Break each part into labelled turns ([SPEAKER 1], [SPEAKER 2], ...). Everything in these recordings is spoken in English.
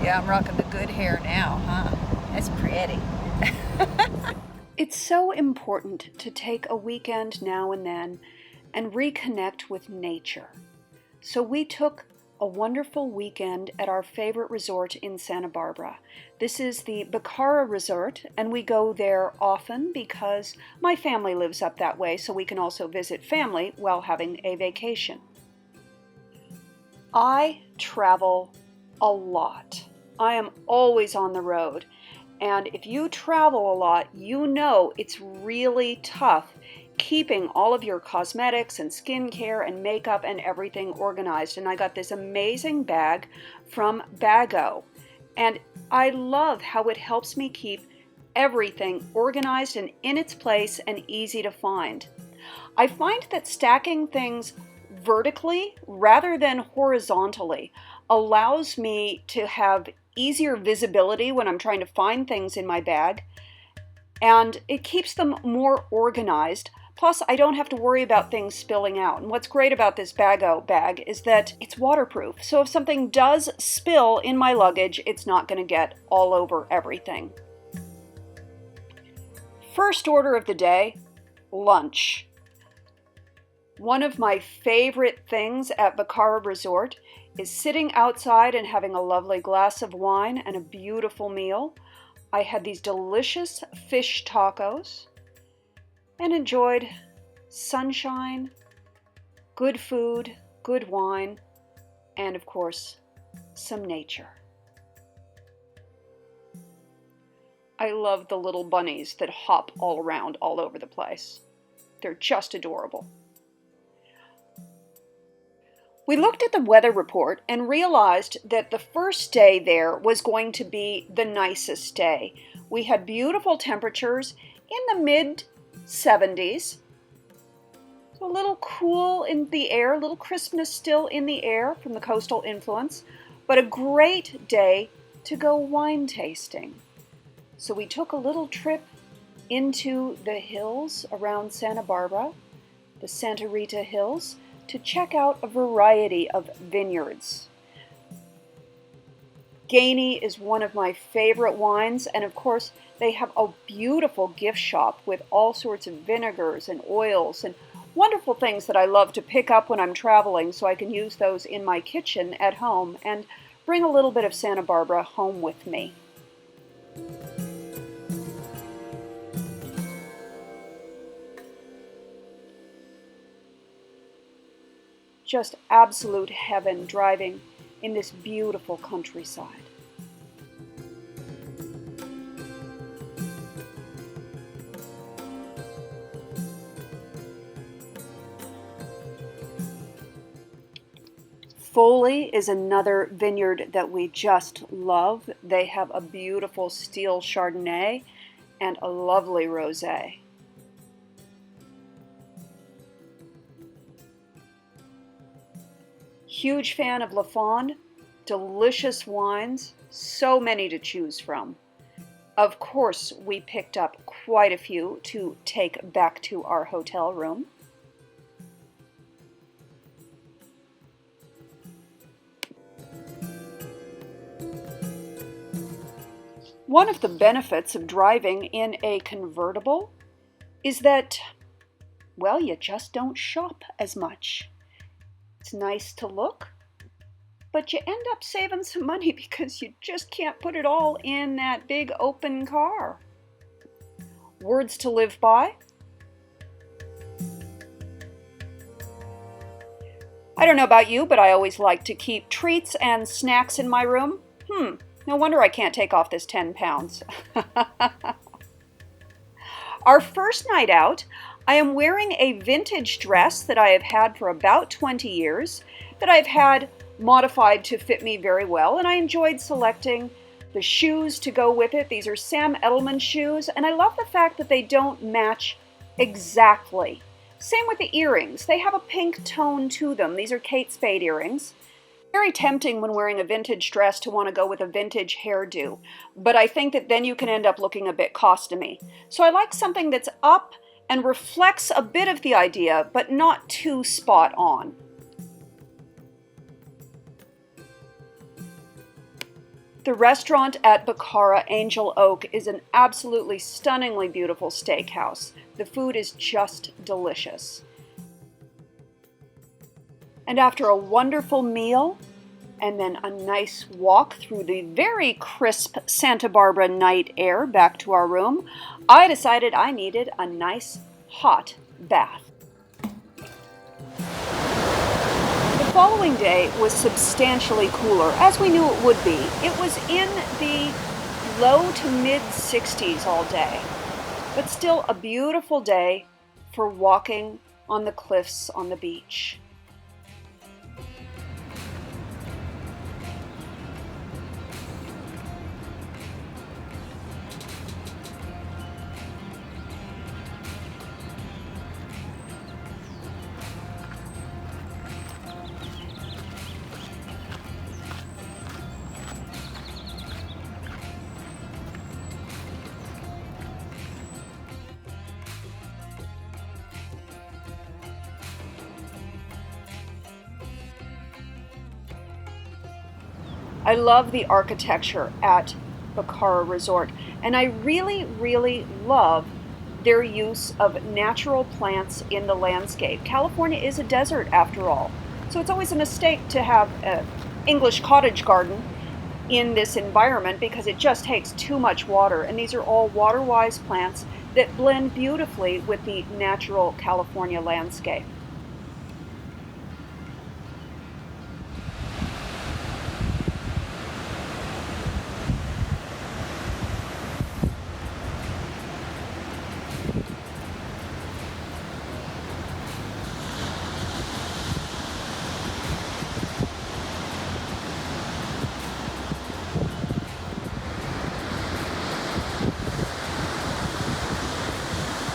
[SPEAKER 1] Yeah, I'm rocking the good hair now, huh? That's pretty.
[SPEAKER 2] It's so important to take a weekend now and then and reconnect with nature. So we took a wonderful weekend at our favorite resort in Santa Barbara. This is the Bacara Resort, and we go there often because my family lives up that way, so we can also visit family while having a vacation. I travel a lot. I am always on the road. And if you travel a lot, you know it's really tough keeping all of your cosmetics and skincare and makeup and everything organized. And I got this amazing bag from Bago. And I love how it helps me keep everything organized and in its place and easy to find. I find that stacking things vertically rather than horizontally allows me to have easier visibility when I'm trying to find things in my bag, and it keeps them more organized. Plus, I don't have to worry about things spilling out. And what's great about this Bago bag is that it's waterproof. So if something does spill in my luggage, it's not going to get all over everything. First order of the day, lunch. One of my favorite things at Bacara Resort is sitting outside and having a lovely glass of wine and a beautiful meal. I had these delicious fish tacos and enjoyed sunshine, good food, good wine, and of course, some nature. I love the little bunnies that hop all around all over the place. They're just adorable. We looked at the weather report and realized that the first day there was going to be the nicest day. We had beautiful temperatures in the mid 70s. So a little cool in the air, a little crispness still in the air from the coastal influence, but a great day to go wine tasting. So we took a little trip into the hills around Santa Barbara, the Santa Rita Hills, to check out a variety of vineyards. Gainey is one of my favorite wines, and of course they have a beautiful gift shop with all sorts of vinegars and oils and wonderful things that I love to pick up when I'm traveling so I can use those in my kitchen at home and bring a little bit of Santa Barbara home with me. Just absolute heaven driving in this beautiful countryside. Foley is another vineyard that we just love. They have a beautiful steel Chardonnay and a lovely rosé. Huge fan of La Fawn, delicious wines, so many to choose from. Of course, we picked up quite a few to take back to our hotel room. One of the benefits of driving in a convertible is that, well, you just don't shop as much. It's nice to look, but you end up saving some money because you just can't put it all in that big open car. Words to live by. I don't know about you, but I always like to keep treats and snacks in my room. No wonder I can't take off this 10 pounds. Our first night out, I am wearing a vintage dress that I have had for about 20 years, that I've had modified to fit me very well, and I enjoyed selecting the shoes to go with it. These are Sam Edelman shoes, and I love the fact that they don't match exactly. Same with the earrings. They have a pink tone to them. These are Kate Spade earrings. Very tempting when wearing a vintage dress to want to go with a vintage hairdo, but I think that then you can end up looking a bit costumey. So I like something that's up and reflects a bit of the idea, but not too spot on. The restaurant at Bacara Angel Oak is an absolutely stunningly beautiful steakhouse. The food is just delicious. And after a wonderful meal, and then a nice walk through the very crisp Santa Barbara night air back to our room, I decided I needed a nice hot bath. The following day was substantially cooler, as we knew it would be. It was in the low to mid 60s all day, but still a beautiful day for walking on the cliffs on the beach. I love the architecture at Bacara Resort, and I really love their use of natural plants in the landscape. California is a desert after all, so it's always a mistake to have an English cottage garden in this environment because it just takes too much water, and these are all water-wise plants that blend beautifully with the natural California landscape.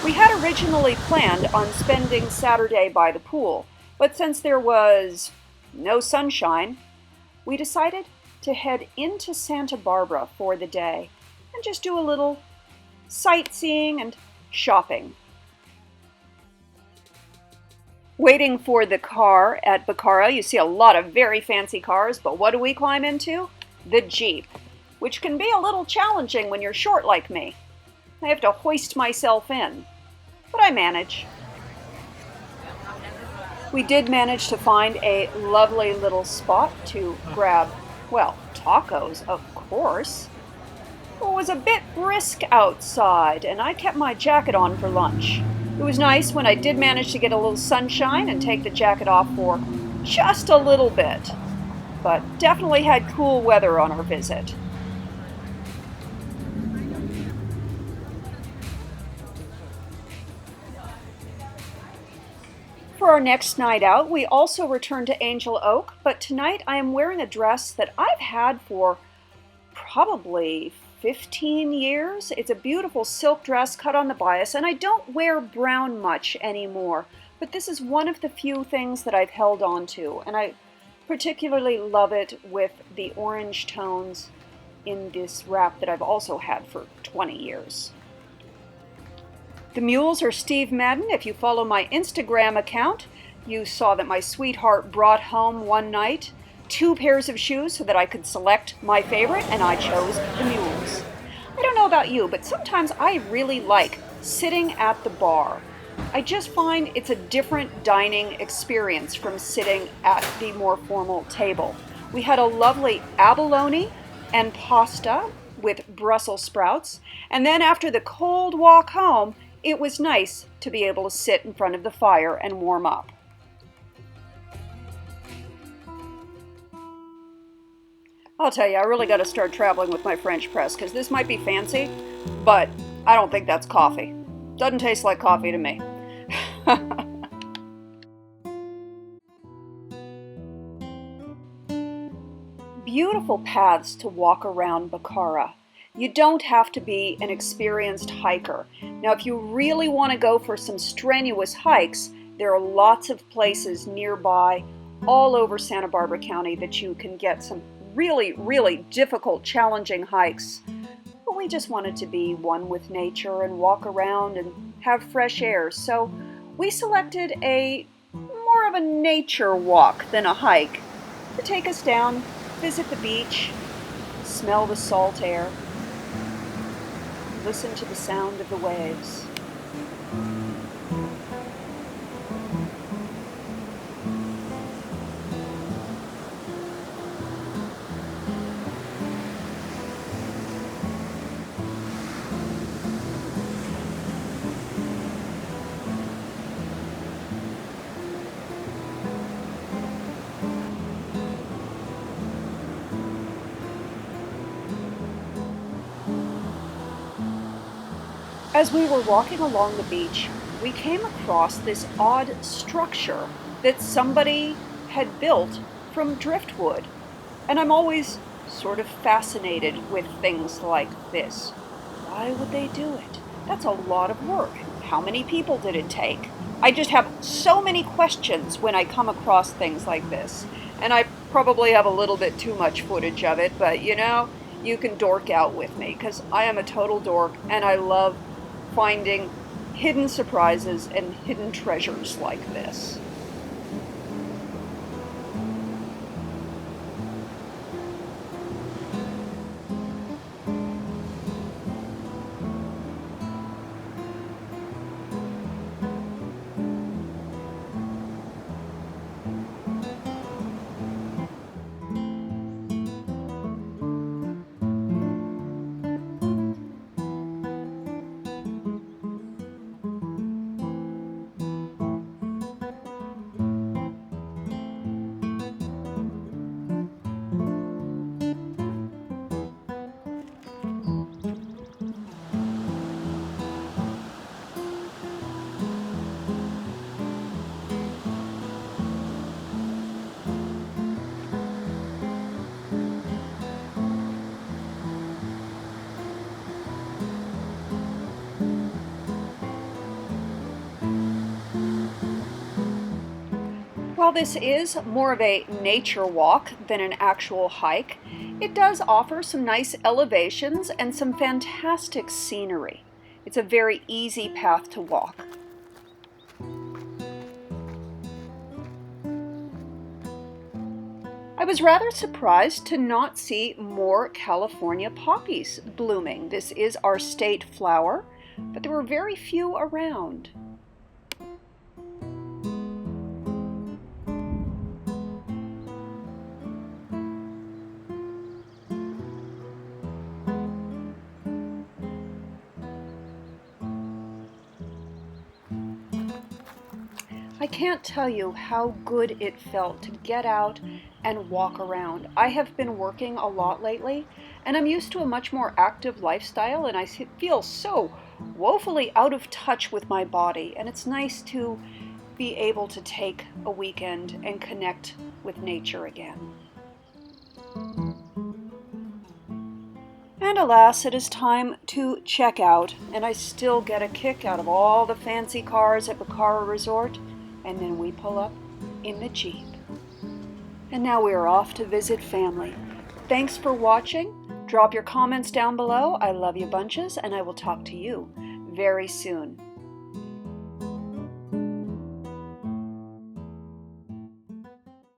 [SPEAKER 2] We had originally planned on spending Saturday by the pool, but since there was no sunshine, we decided to head into Santa Barbara for the day and just do a little sightseeing and shopping. Waiting for the car at Bacara, you see a lot of very fancy cars, but what do we climb into? The Jeep, which can be a little challenging when you're short like me. I have to hoist myself in, but I manage. We did manage to find a lovely little spot to grab, well, tacos, of course. It was a bit brisk outside, and I kept my jacket on for lunch. It was nice when I did manage to get a little sunshine and take the jacket off for just a little bit, but definitely had cool weather on our visit. For our next night out, we also returned to Angel Oak, but tonight I am wearing a dress that I've had for probably 15 years. It's a beautiful silk dress cut on the bias, and I don't wear brown much anymore, but this is one of the few things that I've held on to, and I particularly love it with the orange tones in this wrap that I've also had for 20 years. The mules are Steve Madden. If you follow my Instagram account, you saw that my sweetheart brought home one night 2 pairs of shoes so that I could select my favorite, and I chose the mules. I don't know about you, but sometimes I really like sitting at the bar. I just find it's a different dining experience from sitting at the more formal table. We had a lovely abalone and pasta with Brussels sprouts, and then after the cold walk home, it was nice to be able to sit in front of the fire and warm up. I'll tell you, I really got to start traveling with my French press because this might be fancy, but I don't think that's coffee. Doesn't taste like coffee to me. Beautiful paths to walk around Bacara. You don't have to be an experienced hiker. Now, if you really want to go for some strenuous hikes, there are lots of places nearby all over Santa Barbara County that you can get some really difficult, challenging hikes. But we just wanted to be one with nature and walk around and have fresh air. So we selected a more of a nature walk than a hike to take us down, visit the beach, Smell the salt air. Listen to the sound of the waves. As we were walking along the beach, we came across this odd structure that somebody had built from driftwood. And I'm always sort of fascinated with things like this. Why would they do it? That's a lot of work. How many people did it take? I just have so many questions when I come across things like this. And I probably have a little bit too much footage of it, but you know, you can dork out with me because I am a total dork and I love finding hidden surprises and hidden treasures like this. While this is more of a nature walk than an actual hike, it does offer some nice elevations and some fantastic scenery. It's a very easy path to walk. I was rather surprised to not see more California poppies blooming. This is our state flower, but there were very few around. I can't tell you how good it felt to get out and walk around. I have been working a lot lately, and I'm used to a much more active lifestyle, and I feel so woefully out of touch with my body, and it's nice to be able to take a weekend and connect with nature again. And alas, it is time to check out, and I still get a kick out of all the fancy cars at Bacara Resort. And then we pull up in the Jeep. And now we are off to visit family. Thanks for watching. Drop your comments down below. I love you bunches, and I will talk to you very soon.